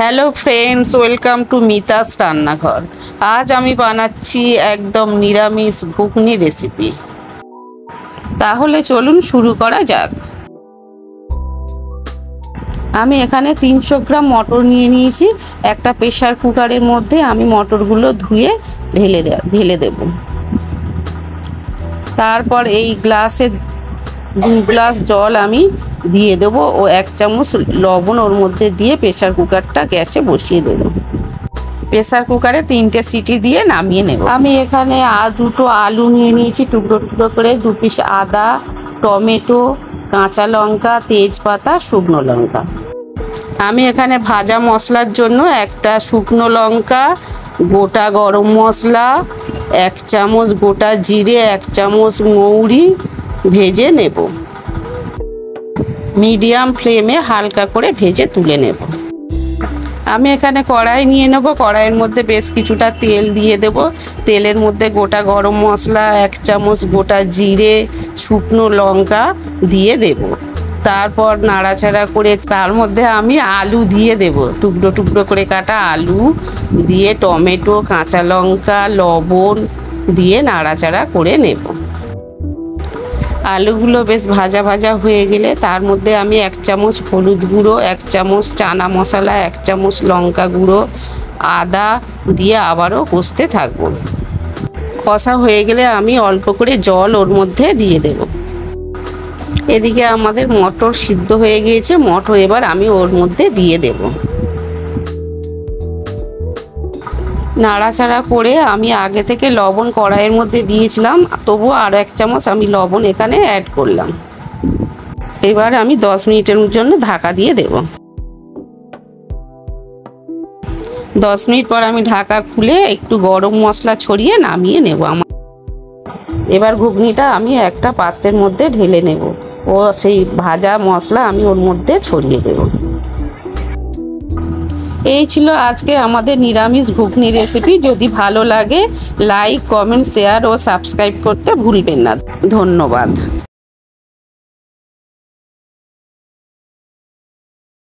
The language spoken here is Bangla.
Hello friends, welcome to Mita's রান্নাঘর। আজ আমি বানাচ্ছি একদম নিরামিষ ঘুগনি রেসিপি। তাহলে চলুন শুরু করা যাক। আমি এখানে 300 গ্রাম মটর নিয়ে নিয়েছি। একটা প্রেসার কুকারের মধ্যে আমি মটরগুলো ধুয়ে ঢেলে দেব। তারপর এই গ্লাসে 2 গ্লাস জল আমি দিয়ে দেবো ও 1 চামচ লবণ ওর মধ্যে দিয়ে প্রেসার কুকারটা গ্যাসে বসিয়ে দেব। প্রেসার কুকারে 3টে সিটি দিয়ে নামিয়ে নেব। আমি এখানে দুটো আলু নিয়ে নিয়েছি টুকরো টুকরো করে, 2 পিস আদা, টমেটো, কাঁচা লঙ্কা, তেজপাতা, শুকনো লঙ্কা। আমি এখানে ভাজা মশলার জন্য একটা শুকনো লঙ্কা, গোটা গরম মশলা, 1 চামচ গোটা জিরে, 1 চামচ মৌরি ভেজে নেব। মিডিয়াম ফ্লেমে হালকা করে ভেজে তুলে নেব। আমি এখানে কড়াই নিয়ে নেব। কড়াইয়ের মধ্যে বেশ কিছুটা তেল দিয়ে দেব। তেলের মধ্যে গোটা গরম মশলা, 1 চামচ গোটা জিরে, শুকনো লঙ্কা দিয়ে দেব। তারপর নাড়াচাড়া করে তার মধ্যে আমি আলু দিয়ে দেব। টুকরো টুকরো করে কাটা আলু দিয়ে টমেটো, কাঁচা লঙ্কা, লবণ দিয়ে নাড়াচাড়া করে নেব। আলুগুলো বেশ ভাজা ভাজা হয়ে গেলে তার মধ্যে আমি 1 চামচ হলুদ গুঁড়ো, 1 চামচ চানা মশলা, 1 চামচ লঙ্কা গুঁড়ো, আদা দিয়ে আবারও কষতে থাকবো। কষা হয়ে গেলে আমি অল্প করে জল ওর মধ্যে দিয়ে দেব। এদিকে আমাদের মটর সিদ্ধ হয়ে গিয়েছে। মটর এবার আমি ওর মধ্যে দিয়ে দেব। নাড়াচাড়া করে আমি আগে থেকে লবণ কড়াইয়ের মধ্যে দিয়েছিলাম, তবুও আর 1 চামচ আমি লবণ এখানে অ্যাড করলাম। এবার আমি 10 মিনিটের জন্য ঢাকা দিয়ে দেব। 10 মিনিট পর আমি ঢাকা খুলে একটু গরম মশলা ছড়িয়ে নামিয়ে নেব। এবার ঘুগনিটা আমি একটা পাত্রের মধ্যে ঢেলে নেব ও সেই ভাজা মশলা আমি ওর মধ্যে ছড়িয়ে দেব। এই ছিল আজকে আমাদের নিরামিষ ঘুগনি রেসিপি। যদি ভালো লাগে লাইক, কমেন্ট, শেয়ার ও সাবস্ক্রাইব করতে ভুলবেন না। ধন্যবাদ।